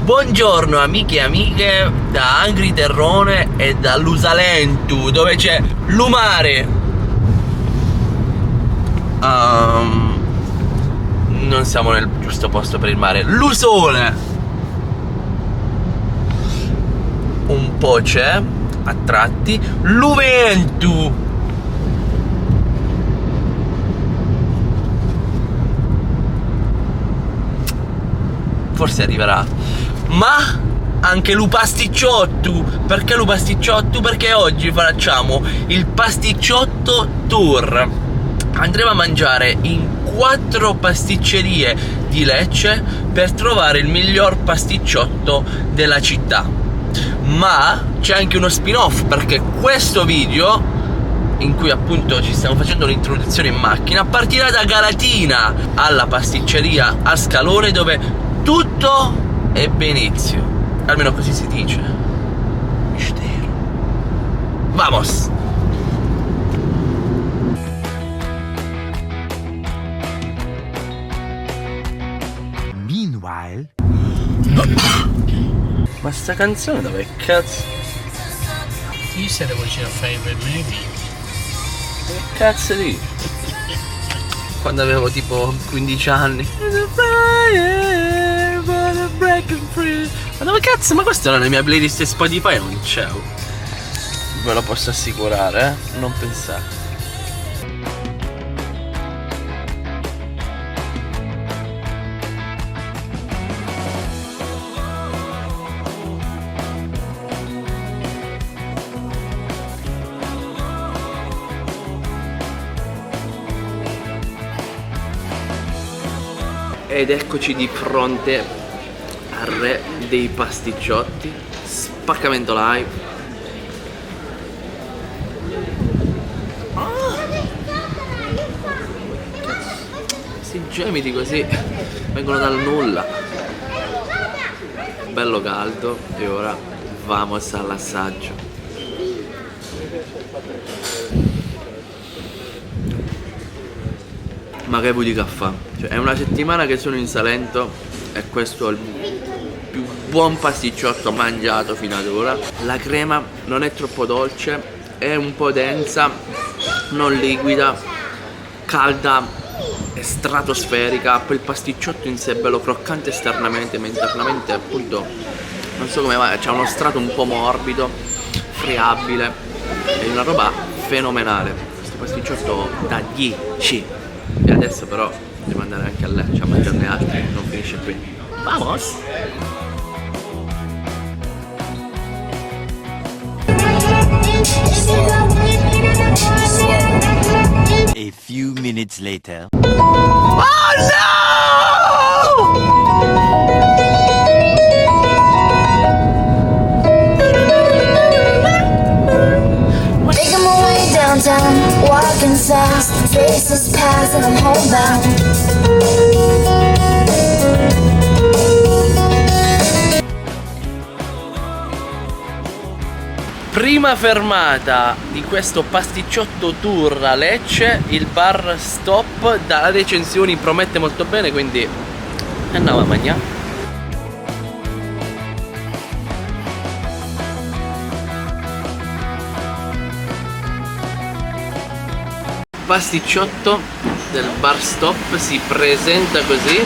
Buongiorno amiche e amiche da Angri Terrone e dall'Usalentu, dove c'è l'Umare. Non siamo nel giusto posto per il mare. L'Usole un po' c'è a tratti. L'Uventu forse arriverà, ma anche l'Upasticciotto. Perché l'Upasticciotto? Perché oggi facciamo il pasticciotto tour. Andremo a mangiare in 4 pasticcerie di Lecce per trovare il miglior pasticciotto della città. Ma c'è anche uno spin-off, perché questo video, in cui appunto ci stiamo facendo un'introduzione in macchina, partirà da Galatina alla pasticceria a Scalone, dove tutto ebbe inizio. Almeno così si dice. Mistero. Vamos! Meanwhile, Ma sta canzone dove cazzo? You said it was your favorite movie. Che cazzo dici? Quando avevo tipo 15 anni. Ma dove cazzo? Ma questa era nella mia playlist Spotify, non c'è. Ve lo posso assicurare, non pensate. Ed eccoci di fronte al re dei pasticciotti, Spaccamento Live. Questi gemiti così vengono dal nulla. Bello caldo e ora vamos all'assaggio. Ma che vuoi di caffè? Cioè, è una settimana che sono in Salento e questo è il più buon pasticciotto mangiato fino ad ora. La crema non è troppo dolce, è un po' densa, non liquida, calda e stratosferica. Poi il pasticciotto in sé è bello croccante esternamente, ma internamente appunto non so come va, c'ha uno strato un po' morbido, friabile. È una roba fenomenale. Questo pasticciotto da 10. E adesso però devo andare anche a Lecce a mangiarne altri, non finisce qui. Vamos! a few minutes later. Oh no! Making my way downtown, walking fast, faces pass and I'm homebound. Prima fermata di questo pasticciotto tour a Lecce, il bar Stop. Dalla recensioni promette molto bene, quindi andiamo a mangiare. Pasticciotto del bar Stop si presenta così.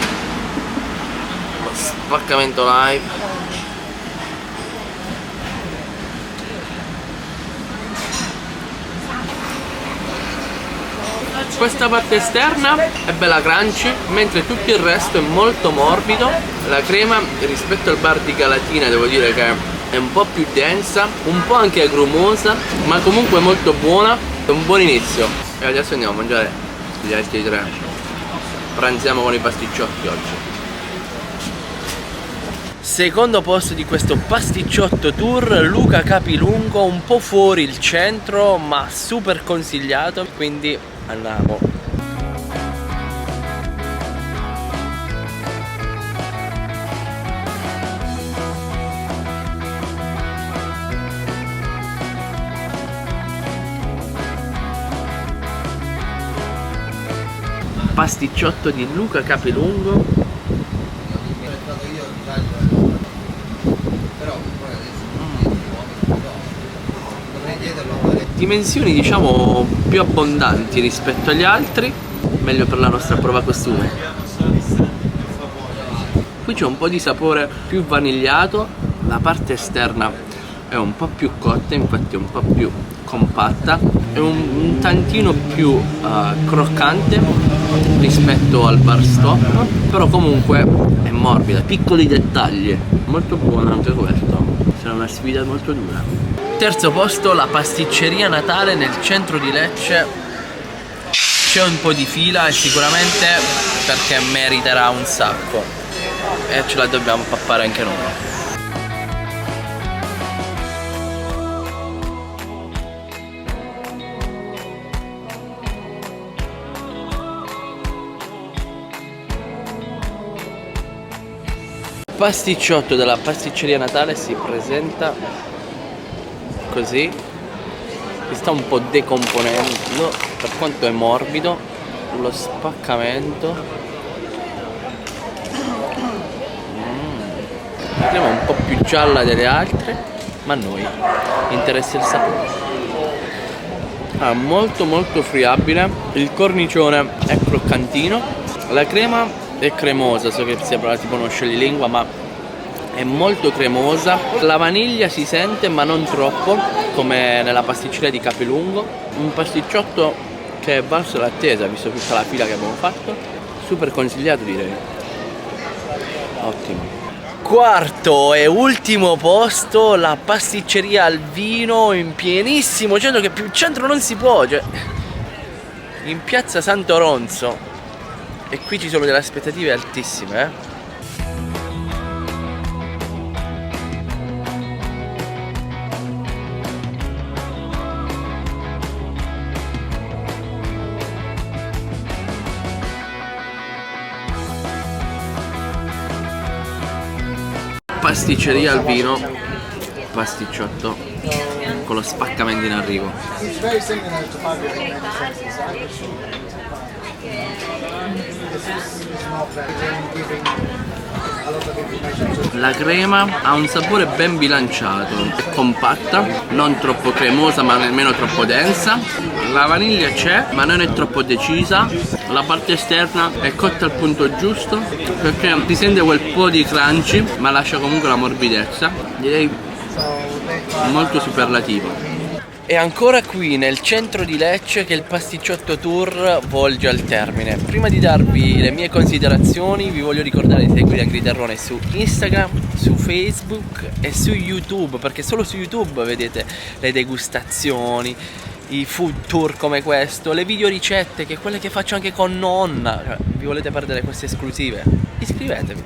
Spaccamento Live. Questa parte esterna è bella crunchy, mentre tutto il resto è molto morbido. La crema rispetto al bar di Galatina devo dire che è un po' più densa, un po' anche agrumosa, ma comunque molto buona. È un buon inizio. E adesso andiamo a mangiare gli altri 3. Pranziamo con i pasticciotti oggi. Secondo posto di questo pasticciotto tour, Luca Capilungo, un po' fuori il centro, ma super consigliato, quindi andiamo. Pasticciotto di Luca Capilungo. Dimensioni diciamo più abbondanti rispetto agli altri, meglio per la nostra prova costume. Qui c'è un po' di sapore più vanigliato, la parte esterna è un po' più cotta, infatti è un po' più compatta, è un tantino più croccante rispetto al bar stop, però comunque è morbida, piccoli dettagli, molto buono anche questo, sarà una sfida molto dura. Terzo posto, la pasticceria Natale nel centro di Lecce. C'è un po' di fila e sicuramente perché meriterà un sacco e ce la dobbiamo pappare anche noi. Il pasticciotto della pasticceria Natale si presenta così, si sta un po' decomponendo per quanto è morbido, lo spaccamento. La crema è un po' più gialla delle altre, ma a noi interessa il sapore. Molto molto friabile, il cornicione è croccantino, la crema è cremosa, so che sembra tipo uno scioglilingua, ma è molto cremosa, la vaniglia si sente ma non troppo, come nella pasticceria di Capilungo. Un pasticciotto che è valso l'attesa, visto tutta la fila che abbiamo fatto, super consigliato direi, ottimo. Quarto e ultimo posto, la pasticceria Alvino in pienissimo centro, che più centro non si può, cioè in piazza Santo Ronzo, e qui ci sono delle aspettative altissime, Pasticceria Alvino, pasticciotto con lo spaccamento in arrivo. La crema ha un sapore ben bilanciato, è compatta, non troppo cremosa ma nemmeno troppo densa. La vaniglia c'è ma non è troppo decisa. La parte esterna è cotta al punto giusto, perché si sente quel po' di crunchy ma lascia comunque la morbidezza, direi molto superlativo. E ancora qui nel centro di Lecce che il pasticciotto tour volge al termine. Prima di darvi le mie considerazioni vi voglio ricordare di seguire Angry Terrone su Instagram, su Facebook e su YouTube, perché solo su YouTube vedete le degustazioni, i food tour come questo, le video ricette, che quelle che faccio anche con nonna. Cioè, vi volete perdere queste esclusive? Iscrivetevi,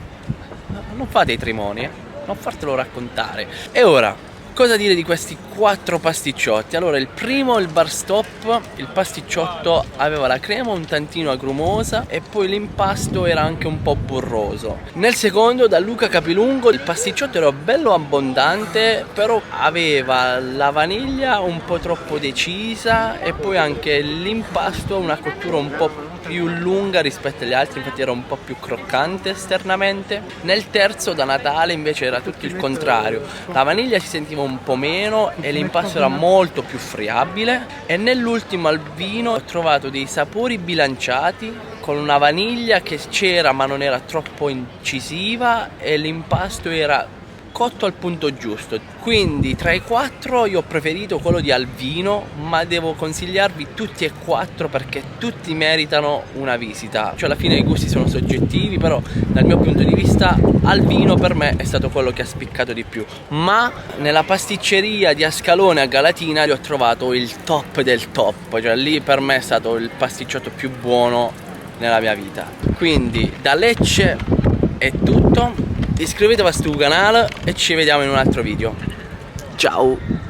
non fate i trimoni, non fartelo raccontare. E ora, cosa dire di questi 4 pasticciotti? Allora, il primo, il bar stop, il pasticciotto aveva la crema un tantino agrumosa e poi l'impasto era anche un po' burroso. Nel secondo, da Luca Capilungo, il pasticciotto era bello abbondante, però aveva la vaniglia un po' troppo decisa e poi anche l'impasto una cottura un po' più lunga rispetto agli altri, infatti era un po' più croccante esternamente. Nel terzo, da Natale, invece era tutto il contrario, la vaniglia si sentiva un po' meno e l'impasto era molto più friabile. E nell'ultimo, al vino, ho trovato dei sapori bilanciati, con una vaniglia che c'era ma non era troppo incisiva e l'impasto era cotto al punto giusto. Quindi tra i 4 io ho preferito quello di Alvino, ma devo consigliarvi tutti e 4 perché tutti meritano una visita. Cioè alla fine i gusti sono soggettivi, però dal mio punto di vista Alvino per me è stato quello che ha spiccato di più. Ma nella pasticceria di Ascalone a Galatina li ho trovato il top del top, cioè lì per me è stato il pasticciotto più buono nella mia vita. Quindi da Lecce è tutto. Iscrivetevi a questo canale e ci vediamo in un altro video. Ciao!